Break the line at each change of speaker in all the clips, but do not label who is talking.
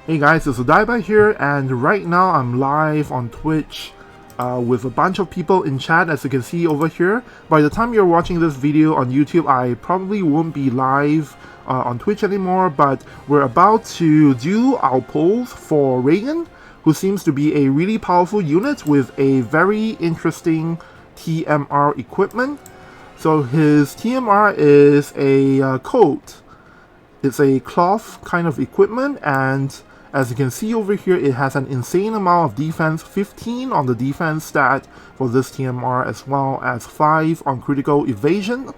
Hey guys, it's Odaiba here, and right now I'm live on Twitch with a bunch of people in chat, as you can see over here. By the time you're watching this video on YouTube, I probably won't be live on Twitch anymore, but we're about to do our polls for Raegen, who seems to be a really powerful unit with a very interesting TMR equipment. So his TMR is a coat. It's a cloth kind of equipment, and as you can see over here, it has an insane amount of defense, 15 on the defense stat for this TMR, as well as 5 on critical evasion,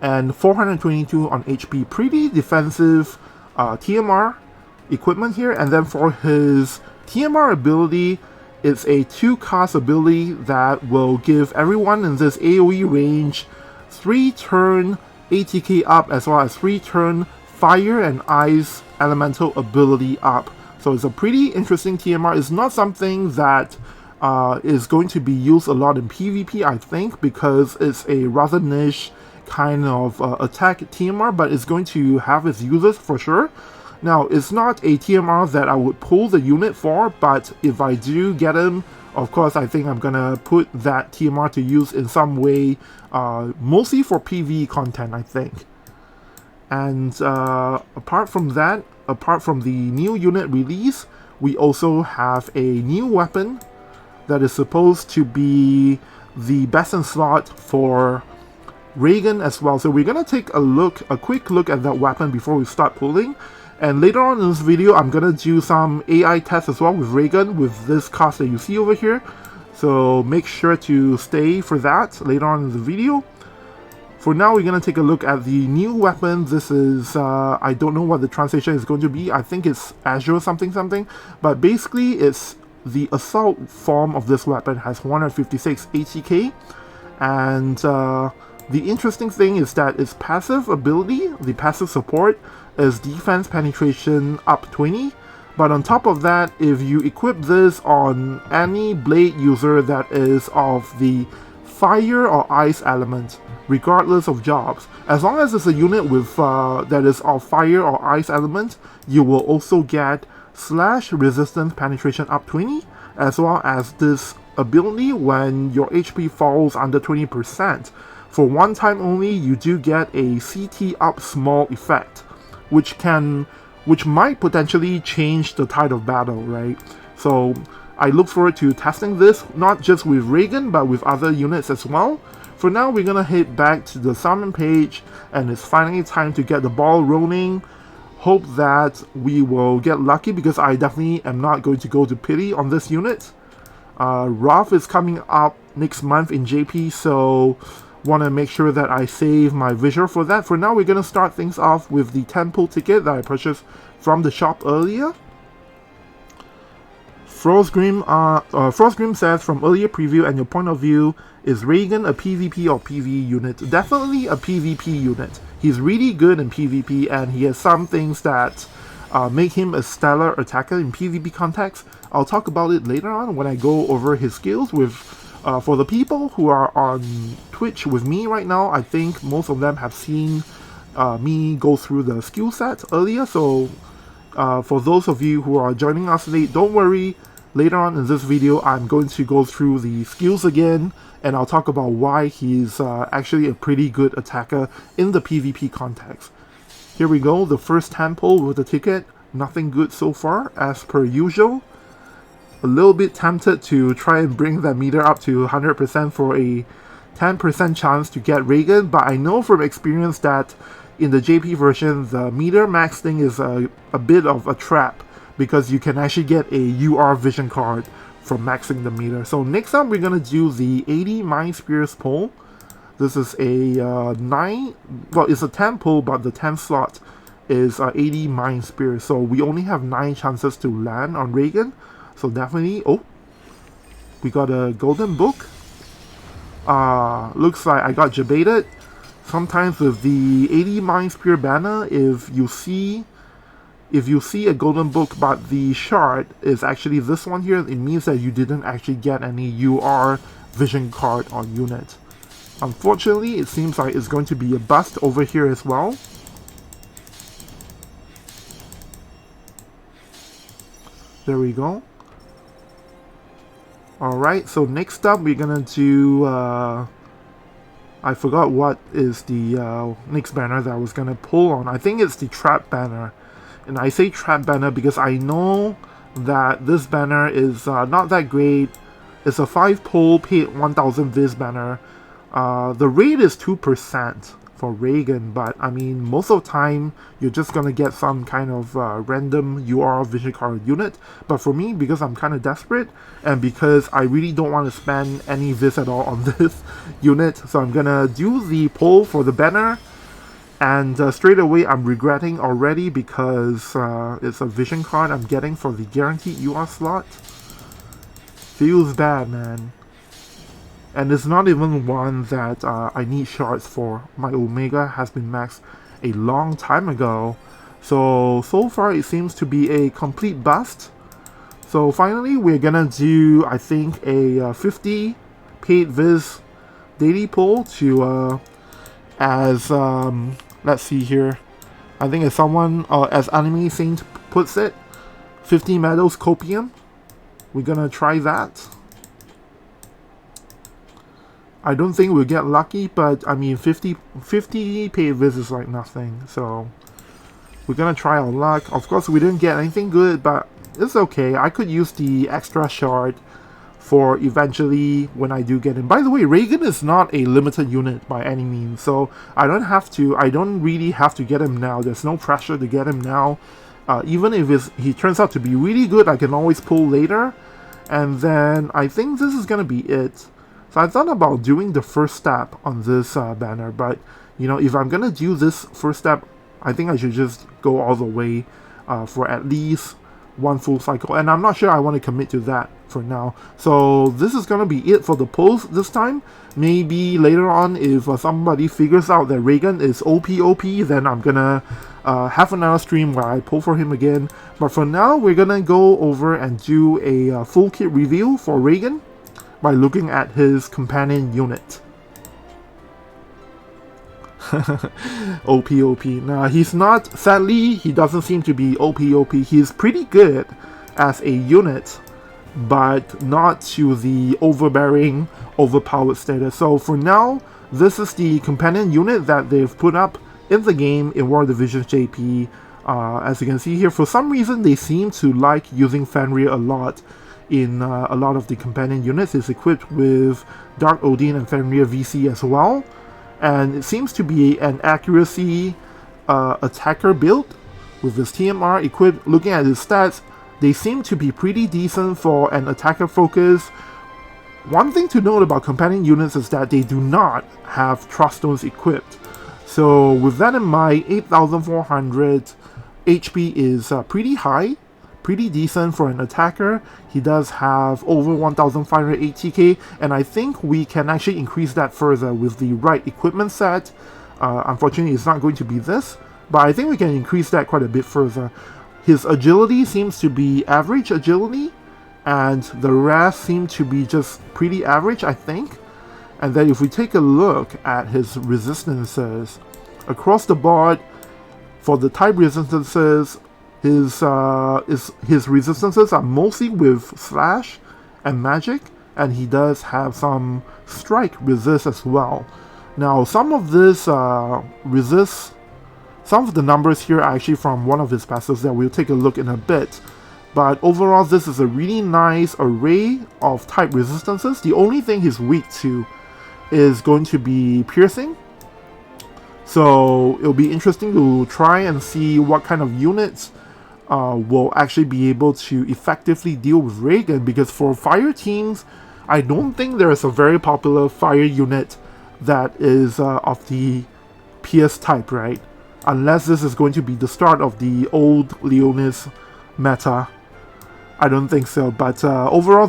and 422 on HP. Pretty defensive TMR equipment here. And then for his TMR ability, it's a 2-cast ability that will give everyone in this AoE range 3-turn ATK up, as well as 3-turn fire and ice elemental ability up. So it's a pretty interesting TMR. It's not something that is going to be used a lot in PvP, I think, because it's a rather niche kind of attack TMR, but it's going to have its uses for sure. Now, it's not a TMR that I would pull the unit for, but if I do get him, of course, I think I'm gonna put that TMR to use in some way, mostly for PvE content, I think. And apart from that, apart from the new unit release, we also have a new weapon that is supposed to be the best in slot for Raegen as well. So we're gonna take a quick look at that weapon before we start pulling. And later on in this video, I'm gonna do some AI tests as well with Raegen with this cast that you see over here. So make sure to stay for that later on in the video. For now, we're going to take a look at the new weapon. This is, I don't know what the translation is going to be. I think it's Azure something something. But basically, it's the assault form of this weapon has 156 ATK. And the interesting thing is that its passive ability, the passive support, is defense penetration up 20. But on top of that, if you equip this on any blade user that is of the fire or ice element, regardless of jobs, as long as it's a unit with that is of fire or ice element, you will also get slash resistance penetration up 20, as well as this ability when your HP falls under 20%. For one time only, you do get a CT up small effect, which might potentially change the tide of battle, right? So I look forward to testing this, not just with Raegen, but with other units as well. For now, we're gonna head back to the summon page, and it's finally time to get the ball rolling. Hope that we will get lucky, because I definitely am not going to go to pity on this unit. Roth is coming up next month in JP, so want to make sure that I save my visual for that. For now, we're gonna start things off with the temple ticket that I purchased from the shop earlier. Frostgrim says, from earlier preview and your point of view, is Raegen a PvP or PvE unit? Definitely a PvP unit. He's really good in PvP, and he has some things that make him a stellar attacker in PvP context. I'll talk about it later on when I go over his skills with for the people who are on Twitch with me right now. I think most of them have seen me go through the skill set earlier, so for those of you who are joining us late, don't worry. Later on in this video, I'm going to go through the skills again, and I'll talk about why he's actually a pretty good attacker in the PvP context. Here we go, the first temple with the ticket. Nothing good so far, as per usual. A little bit tempted to try and bring that meter up to 100% for a 10% chance to get Raegen, but I know from experience that in the JP version, the meter max thing is a bit of a trap, because you can actually get a UR vision card from maxing the meter. So next up, we're going to do the 80 Mind Spears pull. This is a 9, well, it's a 10 pull, but the 10th slot is 80 Mind Spears. So we only have 9 chances to land on Raegen. So definitely, oh, we got a golden book. Looks like I got jebaited. Sometimes with the 80 Mind Spear banner, if you see a golden book but the shard is actually this one here, it means that you didn't actually get any UR vision card on unit. Unfortunately, it seems like it's going to be a bust over here as well. There we go. Alright, so next up we're gonna do, I forgot what is the next banner that I was gonna pull on. I think it's the trap banner. And I say trap banner because I know that this banner is not that great. It's a 5 pull, paid 1000 vis banner. The rate is 2% for Raegen, but I mean, most of the time, you're just gonna get some kind of random UR vision card unit. But for me, because I'm kind of desperate, and because I really don't want to spend any vis at all on this unit, so I'm gonna do the pull for the banner, and straight away I'm regretting already because it's a vision card I'm getting for the guaranteed UR slot. Feels bad, man. And it's not even one that I need shards for. My Omega has been maxed a long time ago. So far it seems to be a complete bust. So finally we're gonna do, I think, a 50 paid vis daily pull to, let's see here. I think as someone, as Anime Saint puts it, 50 medals copium. We're gonna try that. I don't think we'll get lucky, but I mean 50 paid vis is like nothing, so we're gonna try our luck. Of course we didn't get anything good, but it's okay. I could use the extra shard for eventually when I do get him. By the way, Raegen is not a limited unit by any means, so I don't really have to get him now. There's no pressure to get him now. Even if he turns out to be really good, I can always pull later. And then I think this is gonna be it. So I thought about doing the first step on this banner, but you know, if I'm gonna do this first step, I think I should just go all the way for at least one full cycle, and I'm not sure I want to commit to that for now. So this is gonna be it for the pulls this time. Maybe later on, if somebody figures out that Raegen is OP, then I'm gonna have another stream where I pull for him again. But for now, we're gonna go over and do a full kit review for Raegen by looking at his companion unit. OP. Now, he's not, sadly, he doesn't seem to be OP. He's pretty good as a unit, but not to the overbearing, overpowered status. So for now, this is the companion unit that they've put up in the game in War Divisions JP. As you can see here, for some reason, they seem to like using Fenrir a lot. In a lot of the companion units, is equipped with Dark Odin and Fenrir VC as well, and it seems to be an accuracy attacker build with his TMR equipped. Looking at his stats, they seem to be pretty decent for an attacker focus. One thing to note about companion units is that they do not have Trust Stones equipped. So with that in mind, 8400 HP is pretty high. Pretty decent for an attacker. He does have over 1500 ATK, and I think we can actually increase that further with the right equipment set. Unfortunately, it's not going to be this, but I think we can increase that quite a bit further. His agility seems to be average agility, and the rest seem to be just pretty average, I think. And then if we take a look at his resistances, across the board, for the type resistances, his resistances are mostly with slash and magic, and he does have some strike resist as well. Now, some of this resist, some of the numbers here are actually from one of his passives that we'll take a look in a bit. But overall, this is a really nice array of type resistances. The only thing he's weak to is going to be piercing. So it'll be interesting to try and see what kind of units will actually be able to effectively deal with Raegen, because for fire teams, I don't think there's a very popular fire unit that is of the PS type, right? Unless this is going to be the start of the old Leonis meta. I don't think so, but overall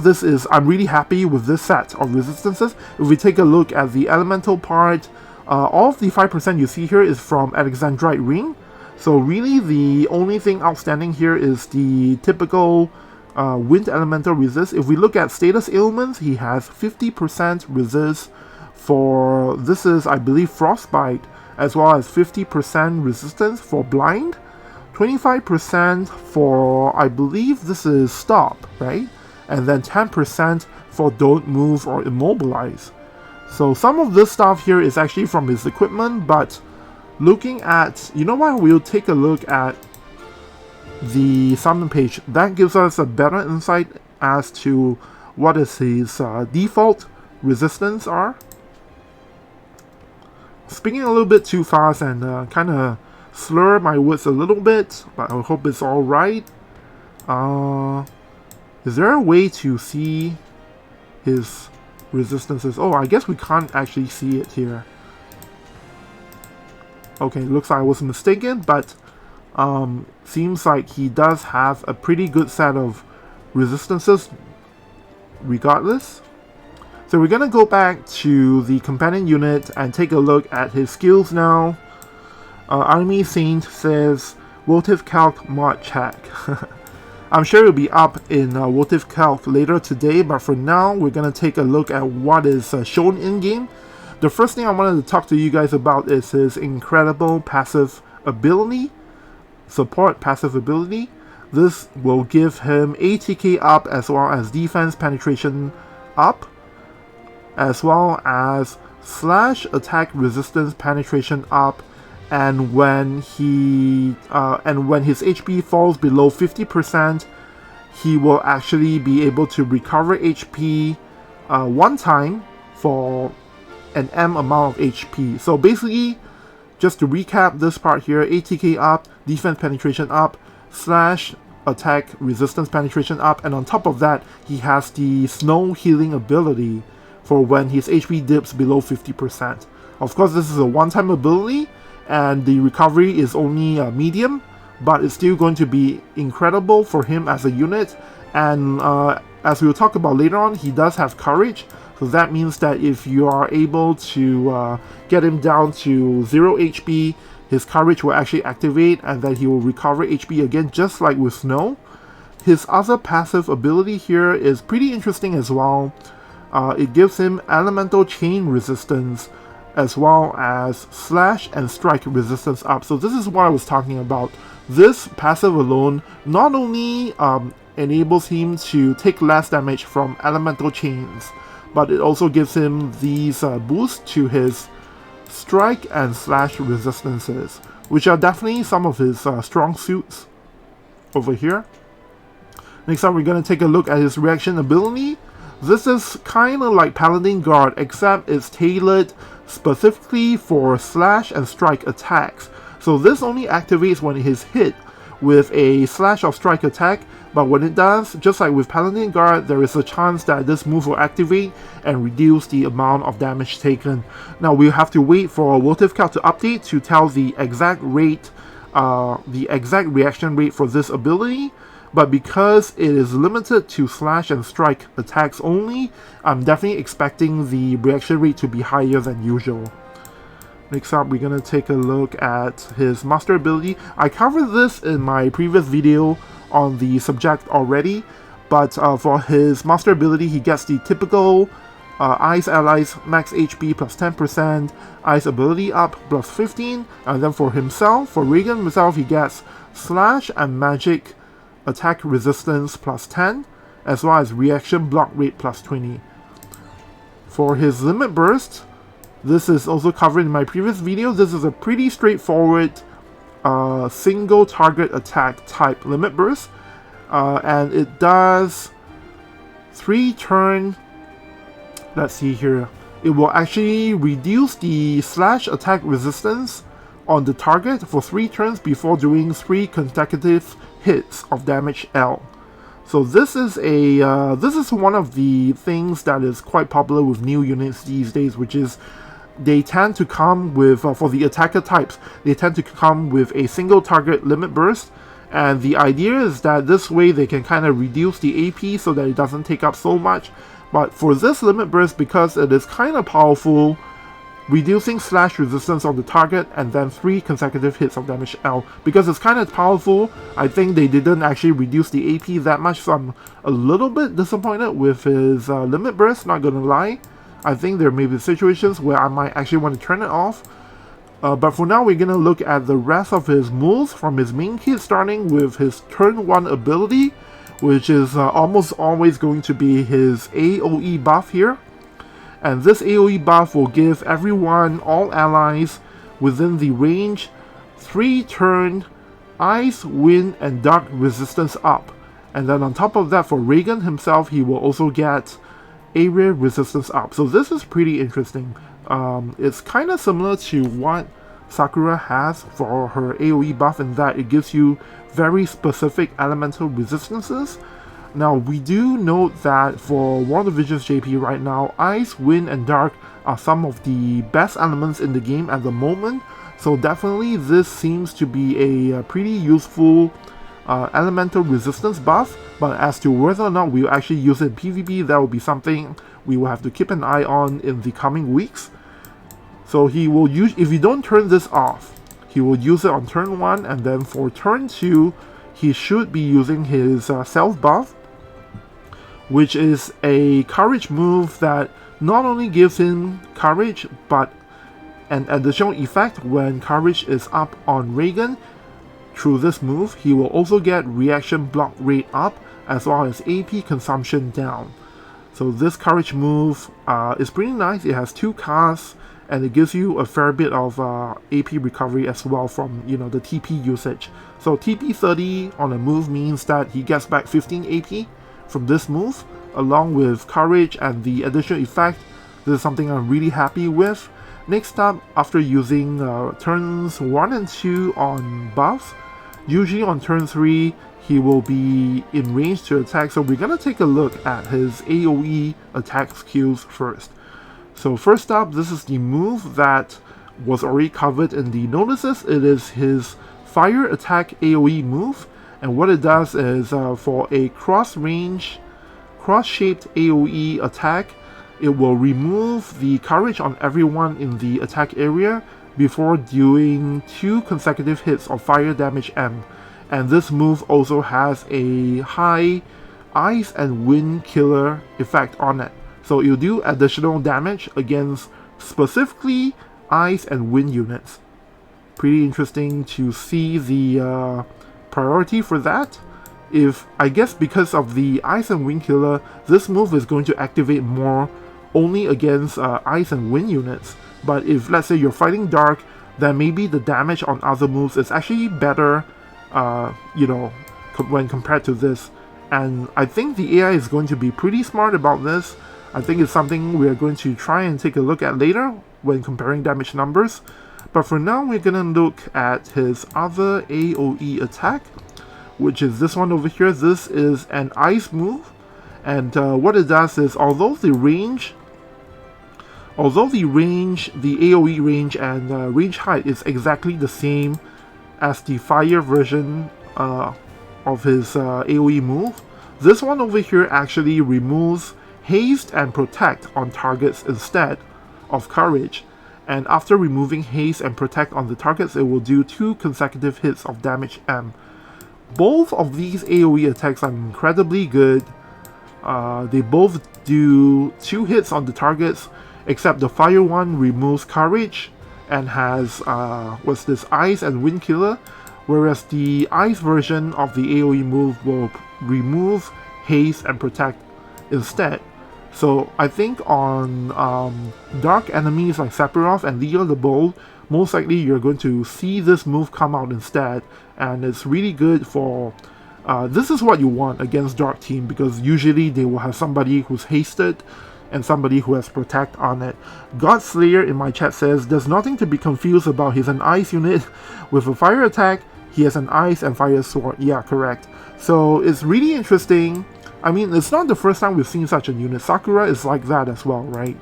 I'm really happy with this set of resistances. If we take a look at the elemental part, all of the 5% you see here is from Alexandrite Ring. So really the only thing outstanding here is the typical wind elemental resist. If we look at status ailments, he has 50% resist for, this is I believe frostbite, as well as 50% resistance for blind, 25% for, I believe this is stop, right? And then 10% for don't move or immobilize. So some of this stuff here is actually from his equipment, but looking at, you know what, we'll take a look at the summon page. That gives us a better insight as to what is his default resistance are. Speaking a little bit too fast and kind of slur my words a little bit, but I hope it's alright. Is there a way to see his resistances? Oh, I guess we can't actually see it here. Okay, looks like I was mistaken, but seems like he does have a pretty good set of resistances regardless. So we're gonna go back to the companion unit and take a look at his skills now. Army Saint says WOTV Calc mod check. I'm sure it'll be up in WOTV Calc later today, but for now we're gonna take a look at what is shown in game. The first thing I wanted to talk to you guys about is his incredible passive ability, support passive ability. This will give him ATK up as well as defense penetration up, as well as slash attack resistance penetration up, and when his HP falls below 50%, he will actually be able to recover HP one time for an M amount of HP. So basically, just to recap this part here, ATK up, defense penetration up, slash attack resistance penetration up, and on top of that, he has the snow healing ability for when his HP dips below 50%. Of course, this is a one-time ability, and the recovery is only medium, but it's still going to be incredible for him as a unit. And as we'll talk about later on, he does have courage, so that means that if you are able to get him down to 0 HP, his courage will actually activate, and then he will recover HP again, just like with Snow. His other passive ability here is pretty interesting as well. It gives him elemental chain resistance, as well as slash and strike resistance up. So this is what I was talking about. This passive alone not only enables him to take less damage from elemental chains, but it also gives him these boosts to his strike and slash resistances, which are definitely some of his strong suits over here. Next up, we're going to take a look at his reaction ability. This is kind of like Paladin Guard, except it's tailored specifically for slash and strike attacks. So this only activates when it is hit with a slash or strike attack, but when it does, just like with Paladin Guard, there is a chance that this move will activate and reduce the amount of damage taken. Now we'll have to wait for WOTV Calc to update to tell the exact rate, the exact reaction rate for this ability. But because it is limited to slash and strike attacks only, I'm definitely expecting the reaction rate to be higher than usual. Next up, we're going to take a look at his master ability. I covered this in my previous video on the subject already, but for his master ability, he gets the typical Ice Allies max HP plus 10%, Ice ability up plus 15, and then for himself, for Raegen himself, he gets slash and magic attack resistance plus 10, as well as reaction block rate plus 20. For his limit burst, this is also covered in my previous video. This is a pretty straightforward single target attack type limit burst, and it does 3 turn. Let's see here. It will actually reduce the slash attack resistance on the target for 3 turns before doing 3 consecutive hits of damage L. So this is one of the things that is quite popular with new units these days, which is they tend to come with, for the attacker types, they tend to come with a single target limit burst, and the idea is that this way they can kind of reduce the AP so that it doesn't take up so much. But for this limit burst, because it is kind of powerful, reducing slash resistance on the target and then 3 consecutive hits of damage L. Because it's kind of powerful, I think they didn't actually reduce the AP that much, so I'm a little bit disappointed with his limit burst, not gonna lie. I think there may be situations where I might actually want to turn it off. But for now, we're gonna look at the rest of his moves from his main kit, starting with his turn 1 ability, which is almost always going to be his AoE buff here. And this AoE buff will give everyone, all allies, within the range 3 turn ice, wind, and dark resistance up. And then on top of that, for Raegen himself, he will also get area resistance up. So this is pretty interesting. It's kind of similar to what Sakura has for her AoE buff in that it gives you very specific elemental resistances. Now, we do note that for World of Visions JP right now, Ice, Wind, and Dark are some of the best elements in the game at the moment, so definitely this seems to be a pretty useful elemental resistance buff, but as to whether or not we'll actually use it in PvP, that will be something we will have to keep an eye on in the coming weeks. So he will use, if you don't turn this off, he will use it on turn 1, and then for turn 2, he should be using his self buff, which is a courage move that not only gives him courage, but an additional effect when courage is up on Raegen. Through this move, he will also get reaction block rate up, as well as AP consumption down. So this courage move is pretty nice. It has 2 casts, and it gives you a fair bit of AP recovery as well from, you know, the TP usage. So TP 30 on a move means that he gets back 15 AP from this move, along with courage and the additional effect. This is something I'm really happy with. Next up, after using turns 1 and 2 on buffs, usually on turn 3 he will be in range to attack, so we're gonna take a look at his AoE attack skills first. So first up, this is the move that was already covered in the notices. It is his fire attack AoE move, and what it does is for a cross-shaped AoE attack, it will remove the courage on everyone in the attack area before doing 2 consecutive hits of fire damage M. And this move also has a high ice and wind killer effect on it. So it'll do additional damage against specifically ice and wind units. Pretty interesting to see the priority for that. I guess because of the ice and wind killer, this move is going to activate more only against ice and wind units. But if, let's say, you're fighting dark, then maybe the damage on other moves is actually better, you know, when compared to this. And I think the AI is going to be pretty smart about this. I think it's something we're going to try and take a look at later when comparing damage numbers. But for now, we're gonna look at his other AoE attack, which is this one over here. This is an ice move, and what it does is, although the AoE range and range height is exactly the same as the fire version of his AoE move, this one over here actually removes haste and protect on targets instead of courage. And after removing haste and protect on the targets, it will do 2 consecutive hits of damage M. Both of these AoE attacks are incredibly good. They both do 2 hits on the targets, except the fire one removes courage and has what's this, ice and wind killer, whereas the ice version of the AoE move will remove haste and protect instead. So I think on dark enemies like Sephiroth and Leo the Bold, most likely you're going to see this move come out instead, and it's really good for this is what you want against dark team, because usually they will have somebody who's hasted and somebody who has protect on it. Godslayer in my chat says, there's nothing to be confused about. He's an ice unit with a fire attack. He has an ice and fire sword. Yeah, correct. So it's really interesting. I mean, it's not the first time we've seen such a unit. Sakura is like that as well, right?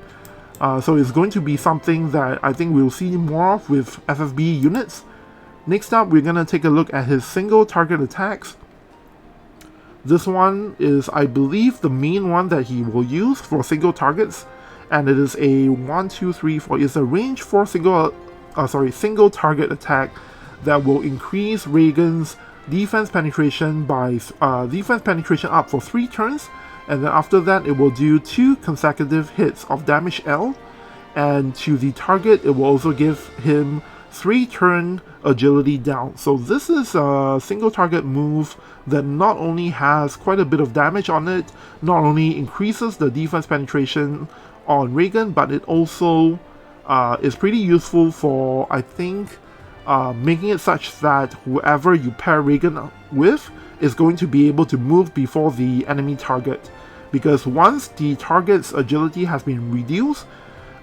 So it's going to be something that I think we'll see more of with FFB units. Next up, we're going to take a look at his single target attacks. This one is, I believe, the main one that he will use for single targets, and it is a 1, 2, 3, 4. It's a range 4 single target attack that will increase Raegen's defense penetration by defense penetration up for 3 turns, and then after that it will do 2 consecutive hits of damage L, and to the target it will also give him 3-turn agility down. So this is a single target move that not only has quite a bit of damage on it, not only increases the defense penetration on Raegen, but it also is pretty useful for, I think, making it such that whoever you pair Raegen with is going to be able to move before the enemy target. Because once the target's agility has been reduced,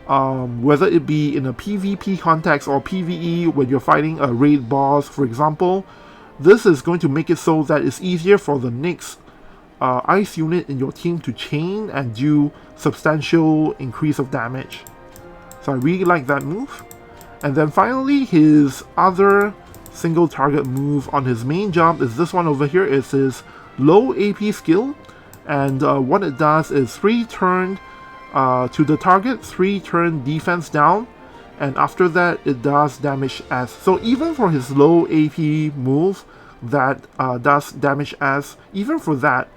whether it be in a PvP context or PvE when you're fighting a raid boss, for example, this is going to make it so that it's easier for the next ice unit in your team to chain and do substantial increase of damage. So I really like that move. And then finally, his other single target move on his main jump is this one over here. It's his low AP skill, and what it does is 3-turn to the target, 3-turn defense down, and after that it does damage as. So even for his low AP move that does damage as, even for that,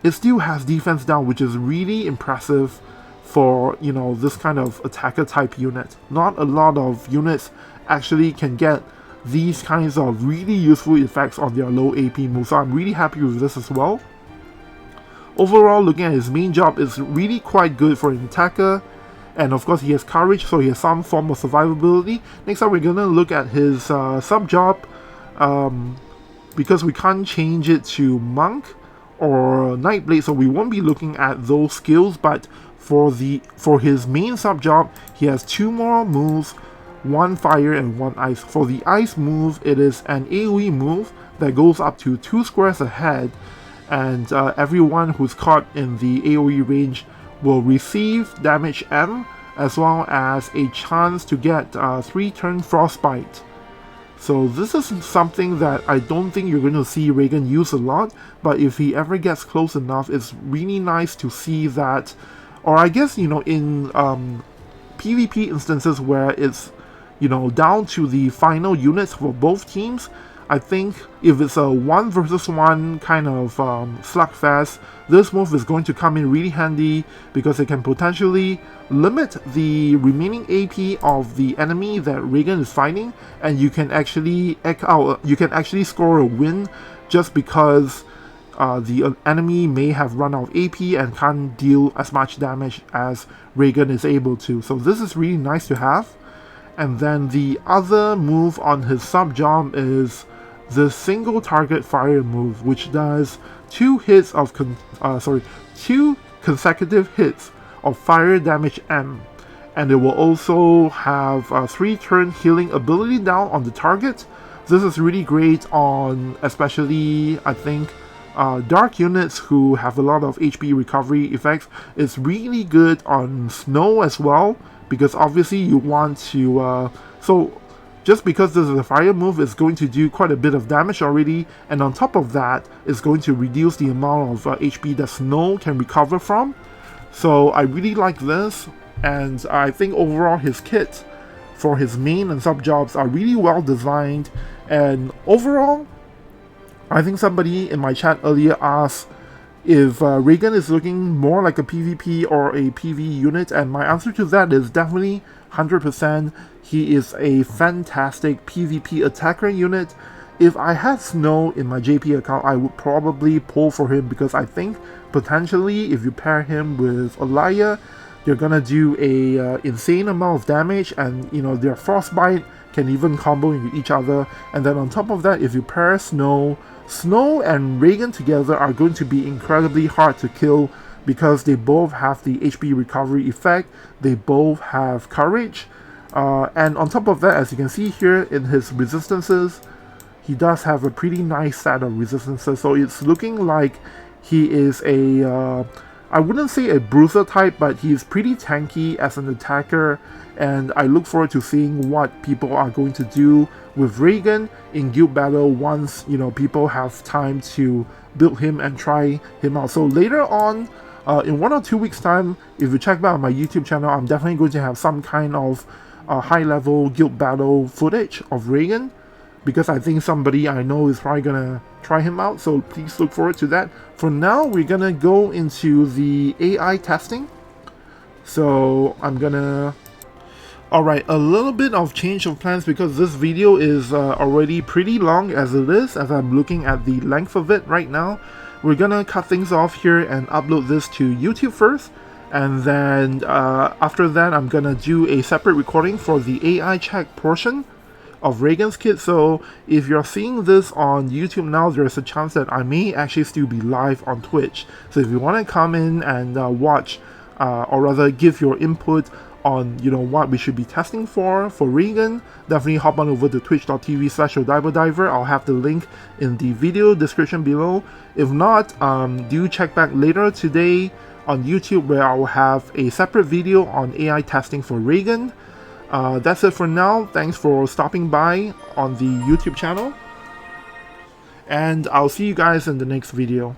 it still has defense down, which is really impressive for, you know, this kind of attacker type unit. Not a lot of units actually can get these kinds of really useful effects on their low AP move, so I'm really happy with this as well. Overall, looking at his main job, is really quite good for an attacker, and of course he has courage, so he has some form of survivability. Next up, we're gonna look at his sub job, because we can't change it to monk or nightblade, so we won't be looking at those skills. But for his main sub job, he has 2 more moves, 1 fire and 1 ice. For the ice move, it is an AoE move that goes up to 2 squares ahead, and everyone who's caught in the AoE range will receive damage M, as well as a chance to get 3-turn frostbite. So this is something that I don't think you're going to see Raegen use a lot, but if he ever gets close enough, it's really nice to see that. Or I guess, you know, in PvP instances where it's, you know, down to the final units for both teams, I think if it's a 1 versus 1 kind of slugfest, this move is going to come in really handy because it can potentially limit the remaining AP of the enemy that Raegen is fighting, and you can actually score a win just because the enemy may have run out of AP and can't deal as much damage as Raegen is able to. So this is really nice to have. And then the other move on his sub job is the single target fire move, which does 2 consecutive hits of fire damage M, and it will also have 3-turn healing ability down on the target. This is really great on, especially I think, dark units who have a lot of HP recovery effects. It's really good on snow as well, because obviously you want to so just because this is a fire move, it's going to do quite a bit of damage already, and on top of that, it's going to reduce the amount of HP that snow can recover from. So I really like this, and I think overall his kit for his main and sub jobs are really well designed. And overall, I think somebody in my chat earlier asked if Raegen is looking more like a PvP or a PvE unit, and my answer to that is definitely 100%. He is a fantastic PvP attacker unit. If I had Snow in my JP account, I would probably pull for him, because I think potentially if you pair him with Alaya, you're gonna do a insane amount of damage, and you know, their frostbite can even combo into each other. And then on top of that, if you pair Snow and Raegen together are going to be incredibly hard to kill, because they both have the HP recovery effect, they both have courage, and on top of that, as you can see here in his resistances, he does have a pretty nice set of resistances. So it's looking like he is a I wouldn't say a bruiser type, but he's pretty tanky as an attacker, and I look forward to seeing what people are going to do with Raegen in guild battle once, you know, people have time to build him and try him out. So later on, in 1 or 2 weeks time, if you check back on my YouTube channel, I'm definitely going to have some kind of high level guild battle footage of Raegen, because I think somebody I know is probably gonna try him out, so please look forward to that. For now, we're gonna go into the AI testing. So I'm gonna Alright, a little bit of change of plans because this video is already pretty long as it is, as I'm looking at the length of it right now. We're gonna cut things off here and upload this to YouTube first, and then after that I'm gonna do a separate recording for the AI check portion of Raegen's kit. So if you're seeing this on YouTube now, there's a chance that I may actually still be live on Twitch. So if you want to come in and watch, or rather give your input on what we should be testing for Raegen, definitely hop on over to twitch.tv/odibodiver. I'll have the link in the video description below. If not, do check back later today on YouTube where I will have a separate video on AI testing for Raegen. That's it for now. Thanks for stopping by on the YouTube channel, and I'll see you guys in the next video.